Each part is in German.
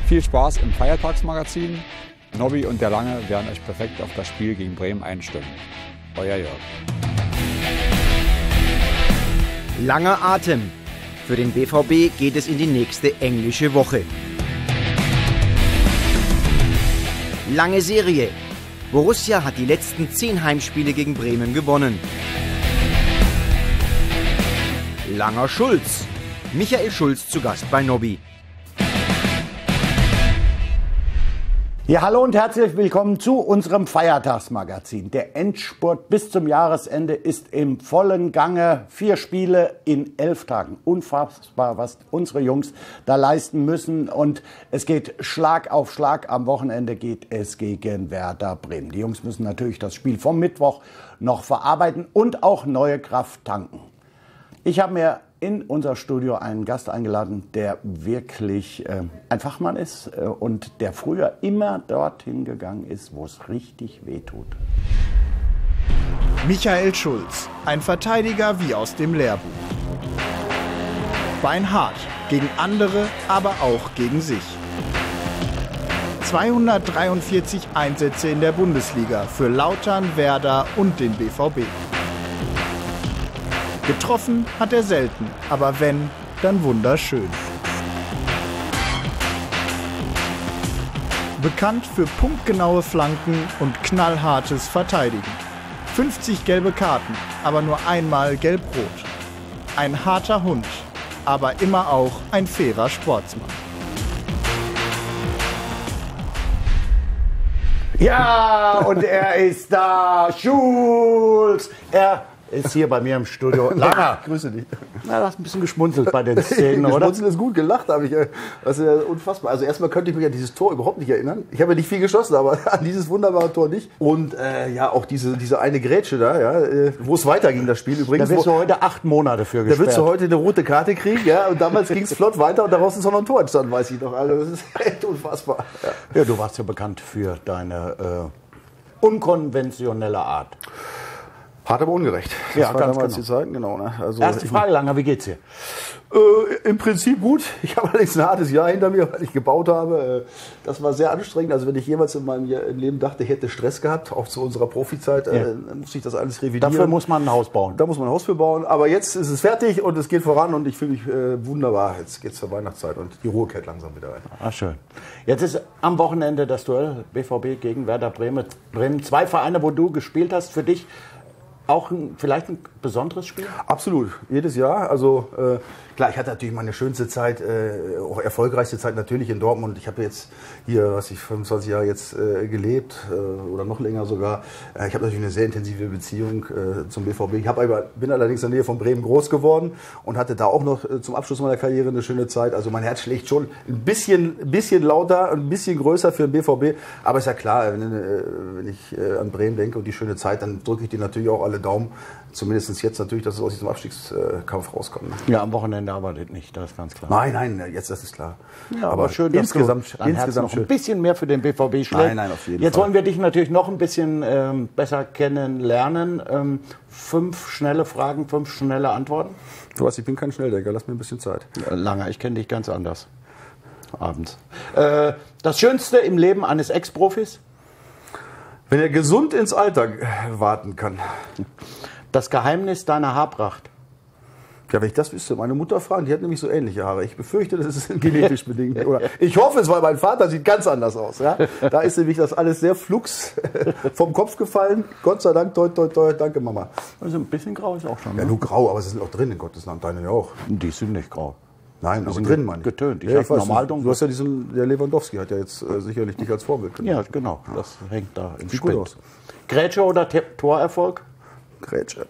Viel Spaß im Feiertagsmagazin. Nobby und der Lange werden euch perfekt auf das Spiel gegen Bremen einstimmen. Euer Jörg. Langer Atem. Für den BVB geht es in die nächste englische Woche. Lange Serie. Borussia hat die letzten 10 Heimspiele gegen Bremen gewonnen. Langer Schulz. Michael Schulz zu Gast bei Nobby. Ja, hallo und herzlich willkommen zu unserem Feiertagsmagazin. Der Endspurt bis zum Jahresende ist im vollen Gange. 4 Spiele in 11 Tagen. Unfassbar, was unsere Jungs da leisten müssen. Und es geht Schlag auf Schlag. Am Wochenende geht es gegen Werder Bremen. Die Jungs müssen natürlich das Spiel vom Mittwoch noch verarbeiten und auch neue Kraft tanken. Ich habe mir in unser Studio einen Gast eingeladen, der wirklich ein Fachmann ist und der früher immer dorthin gegangen ist, wo es richtig wehtut. Michael Schulz, ein Verteidiger wie aus dem Lehrbuch. Beinhart, gegen andere, aber auch gegen sich. 243 Einsätze in der Bundesliga für Lautern, Werder und den BVB. Getroffen hat er selten, aber wenn, dann wunderschön. Bekannt für punktgenaue Flanken und knallhartes Verteidigen. 50 gelbe Karten, aber nur einmal gelb-rot. Ein harter Hund, aber immer auch ein fairer Sportsmann. Ja, und er ist da, Schulz. Er ist hier bei mir im Studio. Langer. Grüße dich. Na, du hast ein bisschen geschmunzelt bei den Szenen, oder? Geschmunzelt ist gut, gelacht habe ich. Das ist ja unfassbar. Also erstmal könnte ich mich an dieses Tor überhaupt nicht erinnern. Ich habe ja nicht viel geschossen, aber an dieses wunderbare Tor nicht. Und ja, auch diese eine Grätsche da, ja, wo es weiterging, das Spiel übrigens. Da wirst du heute 8 Monate für gesperrt. Da wirst du heute eine rote Karte kriegen, ja. Und damals ging es flott weiter und daraus ist noch ein Tor entstanden, weiß ich noch. Also das ist echt unfassbar. Ja, du warst ja bekannt für deine unkonventionelle Art. Hart, aber ungerecht. Das ja, war ganz damals genau. Die Zeit, genau. Ne? Also, Erste Frage, Langer, wie geht's dir? Im Prinzip gut. Ich habe allerdings ein hartes Jahr hinter mir, weil ich gebaut habe. Das war sehr anstrengend. Also wenn ich jemals in meinem Leben dachte, ich hätte Stress gehabt, auch zu unserer Profizeit, musste ich das alles revidieren. Dafür muss man ein Haus bauen. Da muss man ein Haus für bauen. Aber jetzt ist es fertig und es geht voran und ich fühle mich wunderbar. Jetzt geht es zur Weihnachtszeit und die Ruhe kehrt langsam wieder rein. Ah, schön. Jetzt ist am Wochenende das Duell BVB gegen Werder Bremen. 2 Vereine, wo du gespielt hast, für dich auch vielleicht ein besonderes Spiel? Absolut, jedes Jahr. Also klar, ich hatte natürlich meine schönste Zeit, auch erfolgreichste Zeit natürlich in Dortmund. Ich habe jetzt hier, 25 Jahre jetzt gelebt oder noch länger sogar. Ich habe natürlich eine sehr intensive Beziehung zum BVB. Bin allerdings in der Nähe von Bremen groß geworden und hatte da auch noch zum Abschluss meiner Karriere eine schöne Zeit. Also mein Herz schlägt schon ein bisschen lauter, ein bisschen größer für den BVB. Aber ist ja klar, wenn ich an Bremen denke und die schöne Zeit, dann drücke ich dir natürlich auch alle Daumen. Zumindest jetzt natürlich, dass es aus diesem Abstiegskampf rauskommt. Ja, am Wochenende arbeitet nicht, das ist ganz klar. Nein, jetzt das ist klar. Ja, aber schön, dass insgesamt noch ein bisschen mehr für den BVB schlägt. Nein, auf jeden Jetzt Fall. wollen wir dich natürlich noch ein bisschen besser kennenlernen. 5 schnelle Fragen, 5 schnelle Antworten. Du weißt, ich bin kein Schnelldenker, lass mir ein bisschen Zeit. Langer, ich kenne dich ganz anders. Abends. Das Schönste im Leben eines Ex-Profis? Wenn er gesund ins Alter warten kann. Das Geheimnis deiner Haarpracht? Ja, wenn ich das wüsste, meine Mutter fragen, die hat nämlich so ähnliche Haare. Ich befürchte, das ist genetisch bedingt. Oder ich hoffe es, weil mein Vater sieht ganz anders aus. Ja? Da ist nämlich das alles sehr flugs vom Kopf gefallen. Gott sei Dank, toi, toi, toi, danke Mama. Also ein bisschen grau ist auch schon. Ja, Ne? nur grau, aber sie sind auch drin, in Gottes Namen. Deine ja auch. Die sind nicht grau. Nein, Die aber sind drin, meine ich. getönt. Ich Ja, hab weiß, normal du dunkel. hast ja der Lewandowski hat ja jetzt sicherlich dich als Vorbild genommen. Ja, genau. Das hängt da im Sieht gut Spind. aus. Grätsche oder Torerfolg? Grätsche.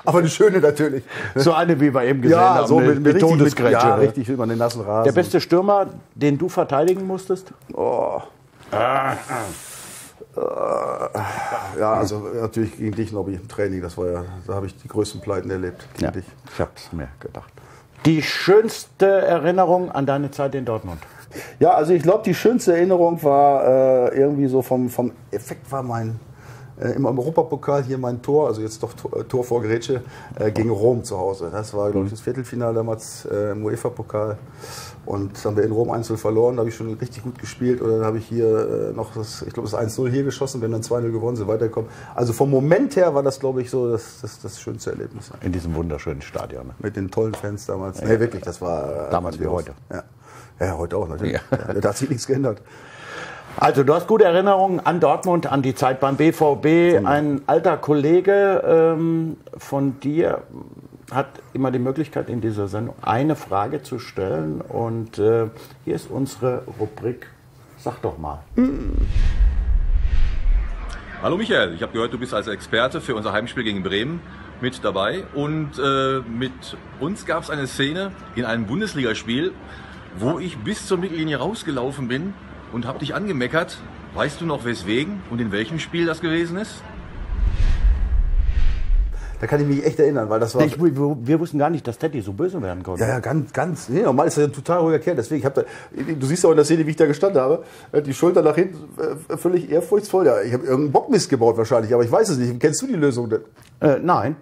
Aber eine schöne natürlich. So eine, wie wir eben gesehen Ja, haben. so eine mit Todesgrätsche. Ja, ne? richtig über den nassen Rasen. Der beste Stürmer, den du verteidigen musstest? Oh. Ja, also natürlich gegen dich, Nobby, im Training. Das war ja, da habe ich die größten Pleiten erlebt. Gegen dich. Ich habe es mir gedacht. Die schönste Erinnerung an deine Zeit in Dortmund? Ja, also ich glaube, die schönste Erinnerung war irgendwie so vom Effekt war mein im Europapokal hier mein Tor, also jetzt doch Tor vor Grätsche, gegen Rom zu Hause. Das war, glaube ich, das Viertelfinale damals im UEFA-Pokal. Und haben wir in Rom 1-0 verloren, da habe ich schon richtig gut gespielt. Und dann habe ich hier noch das 1-0 hier geschossen, wir haben dann 2-0 gewonnen, sind weitergekommen. Also vom Moment her war das, glaube ich, so das schönste Erlebnis. In diesem wunderschönen Stadion. Ne? Mit den tollen Fans damals. Nee, wirklich, das war... damals wie heute. Ja, heute auch natürlich. Ja. Da hat sich nichts geändert. Also du hast gute Erinnerungen an Dortmund, an die Zeit beim BVB. Ein alter Kollege von dir hat immer die Möglichkeit, in dieser Sendung eine Frage zu stellen. Und hier ist unsere Rubrik Sag doch mal. Hallo Michael, ich habe gehört, du bist als Experte für unser Heimspiel gegen Bremen mit dabei. Und mit uns gab es eine Szene in einem Bundesligaspiel, wo ich bis zur Mittellinie rausgelaufen bin und habe dich angemeckert. Weißt du noch weswegen und in welchem Spiel das gewesen ist? Da kann ich mich echt erinnern, weil das war... Wir wussten gar nicht, dass Teddy so böse werden konnte. Ja, ganz. Nee, normal ist er ein total ruhiger Kerl. Deswegen, du siehst ja auch in der Szene, wie ich da gestanden habe, die Schulter nach hinten völlig ehrfurchtsvoll. Ja, ich habe irgendeinen Bockmist gebaut wahrscheinlich, aber ich weiß es nicht. Kennst du die Lösung denn? Nein.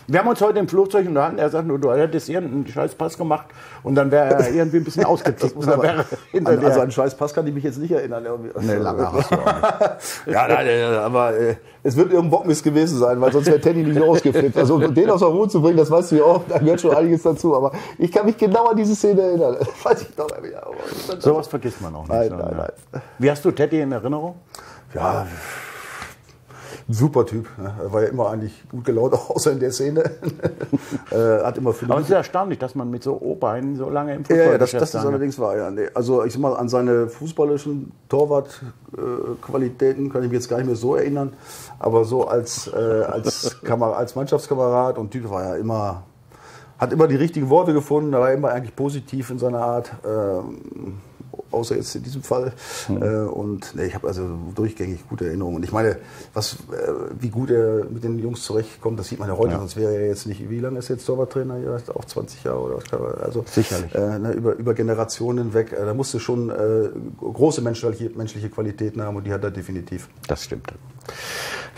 Wir haben uns heute im Flugzeug unterhalten. Er sagt nur, du hättest irgendeinen scheiß Pass gemacht und dann wäre er irgendwie ein bisschen ausgetickt. Also an scheiß Pass kann ich mich jetzt nicht erinnern. Nee, lange hast du auch nicht. Ja, nein, aber es wird irgendein Bockmist gewesen sein, weil sonst wäre Teddy nicht ausgeflippt. Also den aus der Ruhe zu bringen, das weißt du ja auch, da gehört schon einiges dazu. Aber ich kann mich genau an diese Szene erinnern. Weiß ich noch. Sowas vergisst man auch nicht. Nein. Wie hast du Teddy in Erinnerung? Ja, super Typ. Er war ja immer eigentlich gut gelaunt, auch außer in der Szene. Hat immer Aber es ist erstaunlich, dass man mit so O-Beinen so lange im Fußball das ist allerdings wahr. Ja. Nee. Also ich sag mal, an seine fußballischen Torwartqualitäten kann ich mich jetzt gar nicht mehr so erinnern. Aber so als Mannschaftskamerad und Typ war ja immer, hat immer die richtigen Worte gefunden, er war immer eigentlich positiv in seiner Art. Außer jetzt in diesem Fall. Und ich habe also durchgängig gute Erinnerungen. Und ich meine, wie gut er mit den Jungs zurechtkommt, das sieht man ja heute. Sonst wäre er jetzt nicht, wie lange ist er jetzt Torwarttrainer? Ja, auch 20 Jahre oder was? Also, sicherlich. Über Generationen hinweg. Da musste schon große menschliche Qualitäten haben und die hat er definitiv. Das stimmt.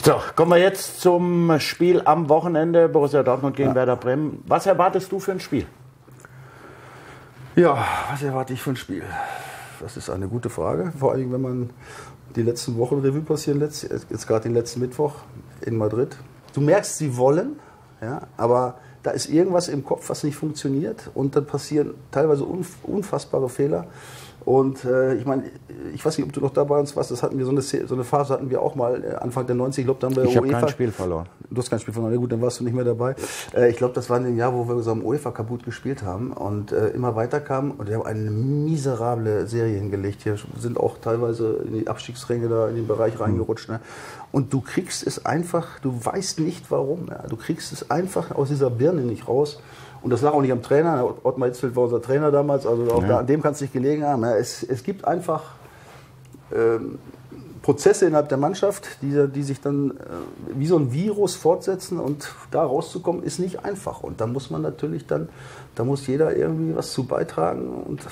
So, kommen wir jetzt zum Spiel am Wochenende. Borussia Dortmund gegen Werder Bremen. Was erwartest du für ein Spiel? Ja, was erwarte ich für ein Spiel? Das ist eine gute Frage. Vor allem, wenn man die letzten Wochen Revue passieren lässt, jetzt gerade den letzten Mittwoch in Madrid. Du merkst, sie wollen, ja, aber da ist irgendwas im Kopf, was nicht funktioniert und dann passieren teilweise unfassbare Fehler. Und ich meine, ich weiß nicht, ob du noch da bei uns warst, das hatten wir so eine Phase hatten wir auch mal Anfang der 90er, ich glaube, da haben wir Ich habe kein Spiel verloren. Du hast kein Spiel verloren, ja gut, dann warst du nicht mehr dabei. Ich glaube, das war in dem Jahr, wo wir so am UEFA kaputt gespielt haben und immer weiter kamen und wir haben eine miserable Serie hingelegt. Hier sind auch teilweise in die Abstiegsränge da in den Bereich reingerutscht. Ne? Und du kriegst es einfach, du weißt nicht warum, ja? Du kriegst es einfach aus dieser Birne nicht raus. Und das lag auch nicht am Trainer. Ottmar Hitzfeld war unser Trainer damals, also auch an dem kann es nicht gelegen haben. Es gibt einfach Prozesse innerhalb der Mannschaft, die sich dann wie so ein Virus fortsetzen und da rauszukommen ist nicht einfach. Und da muss man natürlich da muss jeder irgendwie was zu beitragen und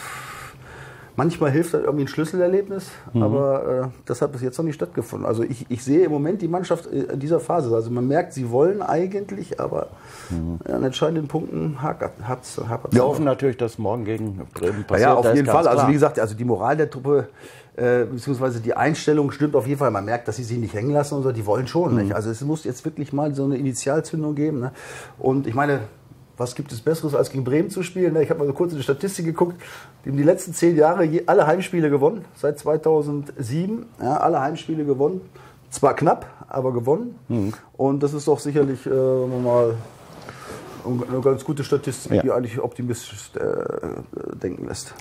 manchmal hilft dann irgendwie ein Schlüsselerlebnis, aber das hat bis jetzt noch nicht stattgefunden. Also ich sehe im Moment die Mannschaft in dieser Phase. Also man merkt, sie wollen eigentlich, aber an entscheidenden Punkten hapert es. Wir hoffen natürlich, dass morgen gegen Bremen passiert. Ja, auf jeden Fall. Also wie gesagt, also die Moral der Truppe beziehungsweise die Einstellung stimmt auf jeden Fall. Man merkt, dass sie sich nicht hängen lassen und so. Die wollen schon. Nicht? Also es muss jetzt wirklich mal so eine Initialzündung geben. Ne? Und ich meine, was gibt es Besseres, als gegen Bremen zu spielen? Ich habe mal so kurz in die Statistik geguckt. Die haben die letzten 10 Jahre alle Heimspiele gewonnen. Seit 2007 alle Heimspiele gewonnen. Zwar knapp, aber gewonnen. Und das ist doch sicherlich mal eine ganz gute Statistik, die eigentlich optimistisch denken lässt.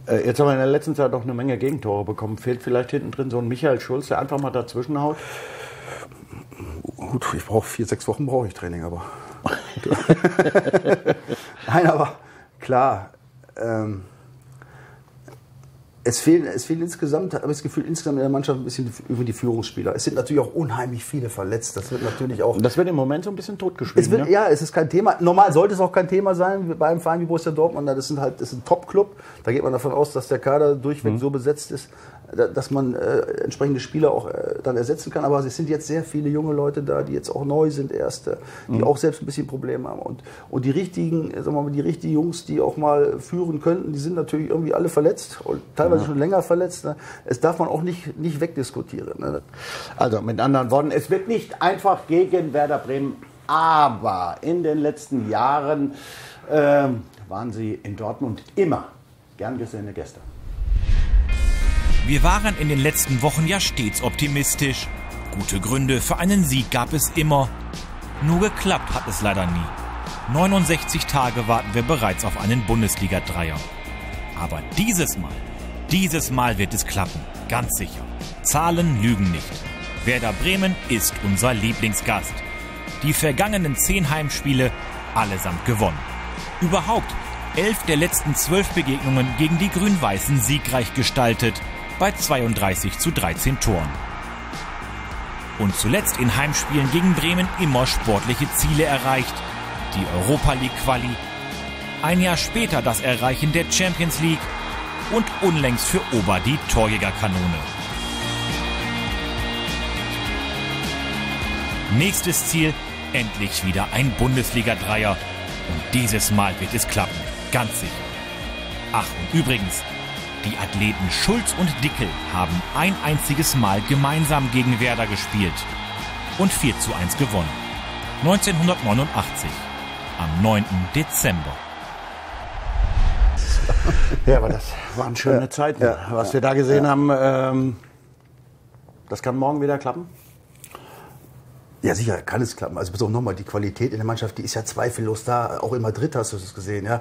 Jetzt haben wir in der letzten Zeit auch eine Menge Gegentore bekommen. Fehlt vielleicht hinten drin so ein Michael Schulz, der einfach mal dazwischen haut? Gut, ich brauche 4-6 Wochen brauche ich Training, aber... Nein, aber klar, es fehlen insgesamt, habe ich das Gefühl, insgesamt in der Mannschaft ein bisschen über die Führungsspieler. Es sind natürlich auch unheimlich viele verletzt. Das wird natürlich auch... Das wird im Moment so ein bisschen totgeschwiegen. Ja, es ist kein Thema. Normal sollte es auch kein Thema sein bei einem Verein wie Borussia Dortmund. Das ist ein Top-Club. Da geht man davon aus, dass der Kader durchweg so besetzt ist. dass man entsprechende Spieler auch dann ersetzen kann. Aber es sind jetzt sehr viele junge Leute da, die jetzt auch neu sind, Erste, die auch selbst ein bisschen Probleme haben. Und die richtigen, sagen wir mal, die richtigen Jungs, die auch mal führen könnten, die sind natürlich irgendwie alle verletzt und teilweise schon länger verletzt. Ne? Es darf man auch nicht wegdiskutieren. Ne? Also mit anderen Worten, es wird nicht einfach gegen Werder Bremen, aber in den letzten Jahren waren sie in Dortmund immer gern gesehene Gäste. Wir waren in den letzten Wochen ja stets optimistisch. Gute Gründe für einen Sieg gab es immer. Nur geklappt hat es leider nie. 69 Tage warten wir bereits auf einen Bundesliga-Dreier. Aber dieses Mal wird es klappen, ganz sicher. Zahlen lügen nicht. Werder Bremen ist unser Lieblingsgast. Die vergangenen 10 Heimspiele allesamt gewonnen. Überhaupt 11 der letzten 12 Begegnungen gegen die Grün-Weißen siegreich gestaltet, bei 32:13 Toren. Und zuletzt in Heimspielen gegen Bremen immer sportliche Ziele erreicht. Die Europa League Quali, ein Jahr später das Erreichen der Champions League und unlängst für Ober die Torjägerkanone. Nächstes Ziel, endlich wieder ein Bundesliga-Dreier. Und dieses Mal wird es klappen, ganz sicher. Ach, und übrigens, die Athleten Schulz und Dickel haben ein einziges Mal gemeinsam gegen Werder gespielt und 4:1 gewonnen. 1989, am 9. Dezember. Ja, aber das waren schöne Zeiten, was wir da gesehen haben. Das kann morgen wieder klappen? Ja, sicher kann es klappen. Also bis auch nochmal, die Qualität in der Mannschaft, die ist ja zweifellos da. Auch in Madrid hast du es gesehen. Ja.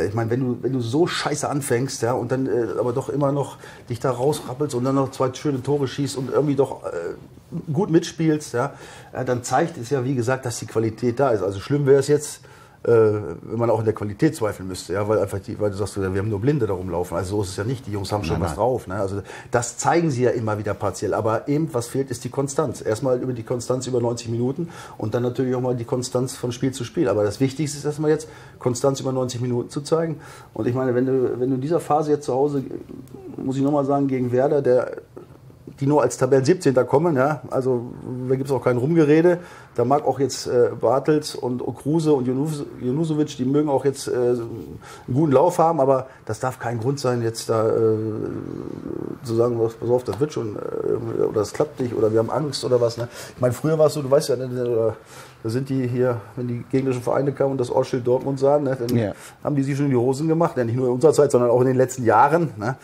Ich meine, wenn du so scheiße anfängst, ja, und dann aber doch immer noch dich da rausrappelst und dann noch 2 schöne Tore schießt und irgendwie doch gut mitspielst, ja, dann zeigt es ja, wie gesagt, dass die Qualität da ist. Also schlimm wäre es jetzt, wenn man auch in der Qualität zweifeln müsste, ja, weil du sagst, wir haben nur Blinde da rumlaufen. Also so ist es ja nicht. Die Jungs haben schon was drauf. Ne? Also das zeigen sie ja immer wieder partiell. Aber eben, was fehlt, ist die Konstanz. Erstmal über die Konstanz über 90 Minuten und dann natürlich auch mal die Konstanz von Spiel zu Spiel. Aber das Wichtigste ist erstmal jetzt, Konstanz über 90 Minuten zu zeigen. Und ich meine, wenn du in dieser Phase jetzt zu Hause, muss ich nochmal sagen, gegen Werder, die nur als Tabellen 17. kommen, ja, also da gibt es auch kein Rumgerede. Da mag auch jetzt Bartels und Kruse und Junusovic, die mögen auch jetzt einen guten Lauf haben, aber das darf kein Grund sein, jetzt da zu sagen, pass auf, das wird schon, oder das klappt nicht, oder wir haben Angst oder was. Ne? Ich meine, früher war es so, du weißt ja, da sind die hier, wenn die gegnerischen Vereine kamen und das Ortsschild Dortmund sahen, ne, dann haben die sich schon in die Hosen gemacht, ja, nicht nur in unserer Zeit, sondern auch in den letzten Jahren. Ne?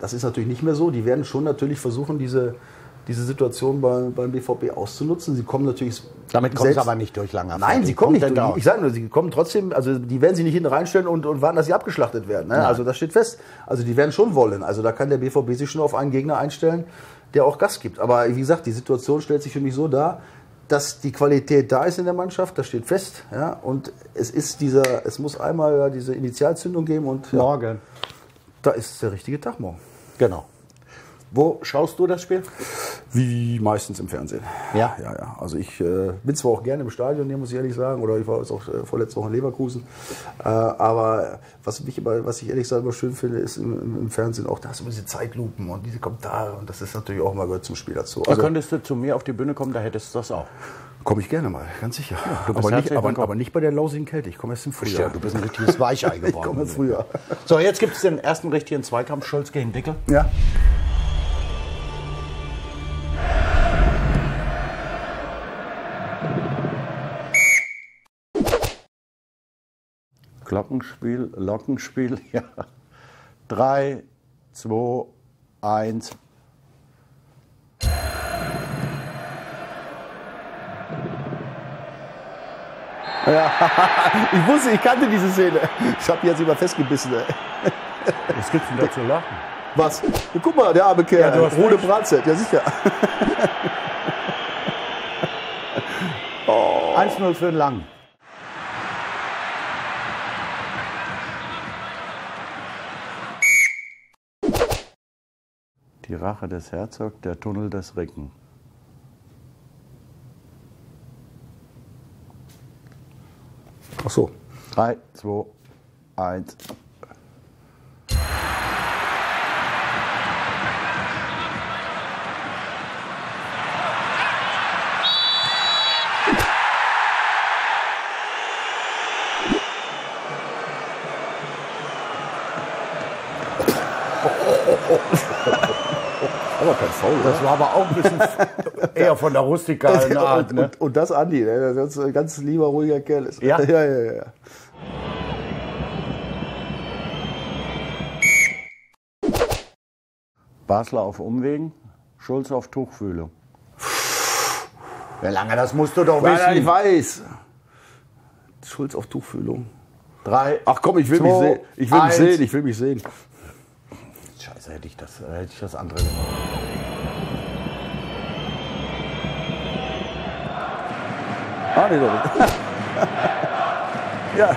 Das ist natürlich nicht mehr so. Die werden schon natürlich versuchen, diese Situation beim BVB auszunutzen. Sie kommen natürlich. Damit kommen sie aber nicht durch lange. Nein, sie kommen nicht durch. Ich sage nur, sie kommen trotzdem, also die werden sich nicht hinten reinstellen und warten, dass sie abgeschlachtet werden. Ne? Also das steht fest. Also die werden schon wollen. Also da kann der BVB sich schon auf einen Gegner einstellen, der auch Gas gibt. Aber wie gesagt, die Situation stellt sich für mich so dar, dass die Qualität da ist in der Mannschaft, das steht fest. Ja? Und es muss einmal diese Initialzündung geben und morgen. Da ist der richtige Tag morgen. Genau. Wo schaust du das Spiel? Wie meistens im Fernsehen. Ja? Ja. Also ich bin zwar auch gerne im Stadion, muss ich ehrlich sagen, oder ich war jetzt auch vorletzte Woche in Leverkusen. Aber was ich ehrlich gesagt immer schön finde, ist im Fernsehen auch, da hast du diese Zeitlupen und diese kommt da und das ist natürlich auch mal gehört zum Spiel dazu. Also, könntest du zu mir auf die Bühne kommen, da hättest du das auch. Komme ich gerne mal, ganz sicher. Ja, aber nicht bei der lausigen Kälte, ich komme erst im Frühjahr. Ja, du bist ein richtiges Weichei geworden. Ich komme im Frühjahr. So, jetzt gibt es den ersten richtigen Zweikampf, Schulz gegen Dickel. Ja. Glockenspiel, Lockenspiel, ja. 3, 2, 1. Ja, ich kannte diese Szene. Ich habe jetzt immer festgebissen. Was gibt's denn da zu lachen? Was? Guck mal, der arme Kerl, ja, rote Bratzett, ja sicher. 1-0 für den Lang. Die Rache des Herzogs, der Tunnel des Recken. Ach so. 3, 2, 1. Aber kein Foul, Das war aber auch ein bisschen eher von der rustikalen Art. Ne? Und das Andi, der ein ganz lieber, ruhiger Kerl ist. Ja? Ja. Basler auf Umwegen, Schulz auf Tuchfühlung. Ja, Lange, das musst du doch wissen. Ich weiß. Schulz auf Tuchfühlung. 3. Ach komm, ich will mich sehen. Ich will mich sehen. Scheiße, hätte ich das andere gemacht. Ah, nee, doch. Ja.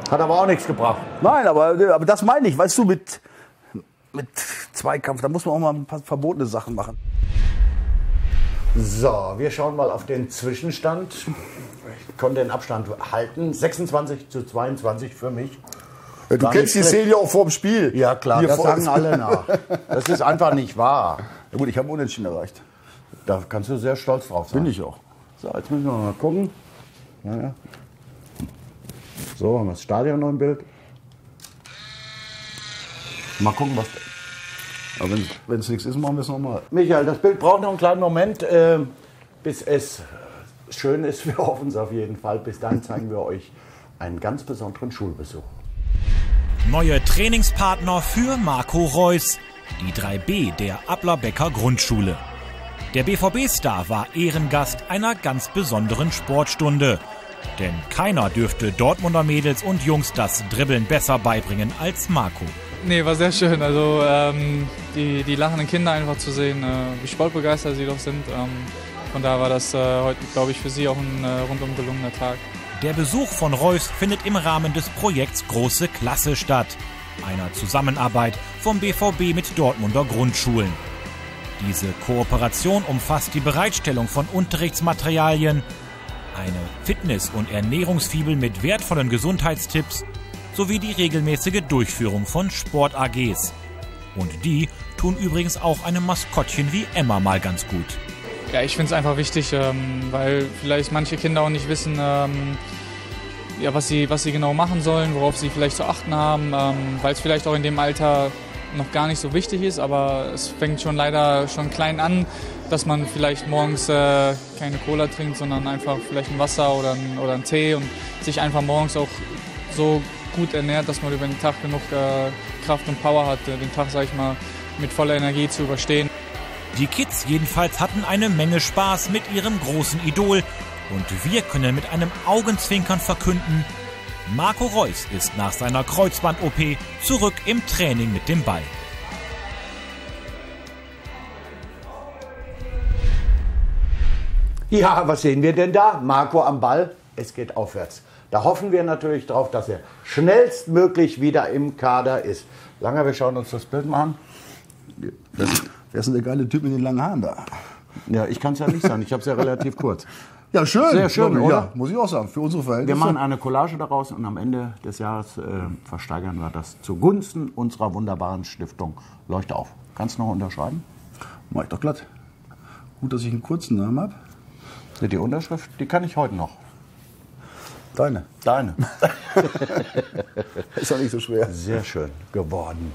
Hat aber auch nichts gebracht. Nein, aber das meine ich, weißt du, mit Zweikampf, da muss man auch mal ein paar verbotene Sachen machen. So, wir schauen mal auf den Zwischenstand. Ich konnte den Abstand halten. 26:22 für mich. Ja, du kennst die Szene ja auch vorm Spiel. Ja klar, Hier das vor- sagen alle nach. Das ist einfach nicht wahr. Ja gut, ich habe Unentschieden erreicht. Da kannst du sehr stolz drauf sein. Bin ich auch. So, jetzt müssen wir mal gucken. Ja. So, haben wir das Stadion noch im Bild. Mal gucken, was... Aber wenn es nichts ist, machen wir es nochmal. Michael, das Bild braucht noch einen kleinen Moment, bis es schön ist. Wir hoffen es auf jeden Fall. Bis dann zeigen wir euch einen ganz besonderen Schulbesuch. Neue Trainingspartner für Marco Reus, die 3B der Ablerbecker Grundschule. Der BVB-Star war Ehrengast einer ganz besonderen Sportstunde. Denn keiner dürfte Dortmunder Mädels und Jungs das Dribbeln besser beibringen als Marco. Nee, war sehr schön. Also die lachenden Kinder einfach zu sehen, wie sportbegeistert sie doch sind. Von daher war das heute, glaube ich, für sie auch ein rundum gelungener Tag. Der Besuch von Reus findet im Rahmen des Projekts Große Klasse statt. Einer Zusammenarbeit vom BVB mit Dortmunder Grundschulen. Diese Kooperation umfasst die Bereitstellung von Unterrichtsmaterialien, eine Fitness- und Ernährungsfibel mit wertvollen Gesundheitstipps sowie die regelmäßige Durchführung von Sport-AGs. Und die tun übrigens auch einem Maskottchen wie Emma mal ganz gut. Ja, ich finde es einfach wichtig, weil vielleicht manche Kinder auch nicht wissen, ja, was sie genau machen sollen, worauf sie vielleicht zu achten haben, weil es vielleicht auch in dem Alter noch gar nicht so wichtig ist, aber es fängt schon leider schon klein an, dass man vielleicht morgens keine Cola trinkt, sondern einfach vielleicht ein Wasser oder einen Tee und sich einfach morgens auch so gut ernährt, dass man über den Tag genug Kraft und Power hat, den Tag, sag ich mal, mit voller Energie zu überstehen. Die Kids jedenfalls hatten eine Menge Spaß mit ihrem großen Idol und wir können mit einem Augenzwinkern verkünden, Marco Reus ist nach seiner Kreuzband-OP zurück im Training mit dem Ball. Ja, was sehen wir denn da? Marco am Ball, es geht aufwärts. Da hoffen wir natürlich drauf, dass er schnellstmöglich wieder im Kader ist. Langer, wir schauen uns das Bild mal an. Wer ist denn der geile Typ mit den langen Haaren da? Ja, ich kann es ja nicht sagen, ich habe es ja relativ kurz. Ja, schön. Sehr schön, oder? Ja, muss ich auch sagen, für unsere Verhältnisse. Wir machen eine Collage daraus und am Ende des Jahres versteigern wir das zugunsten unserer wunderbaren Stiftung Leuchte auf. Kannst du noch unterschreiben? Mach ich doch glatt. Gut, dass ich einen kurzen Namen habe. Die Unterschrift, die kann ich heute noch. Deine. Deine. Ist doch nicht so schwer. Sehr schön geworden.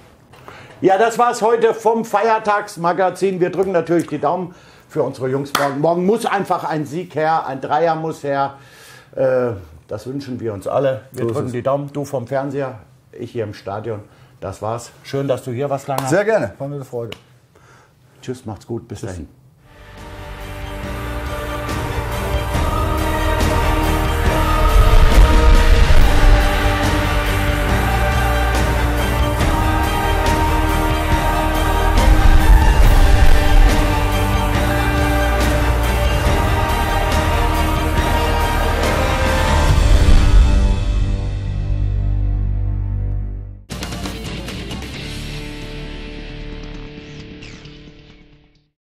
Ja, das war's heute vom Feiertagsmagazin. Wir drücken natürlich die Daumen für unsere Jungs morgen. Morgen muss einfach ein Sieg her, ein Dreier muss her. Das wünschen wir uns alle. Wir drücken die Daumen. Du vom Fernseher, ich hier im Stadion. Das war's. Schön, dass du hier warst, Langer. Sehr gerne. War mir eine Freude. Tschüss, macht's gut. Bis dahin.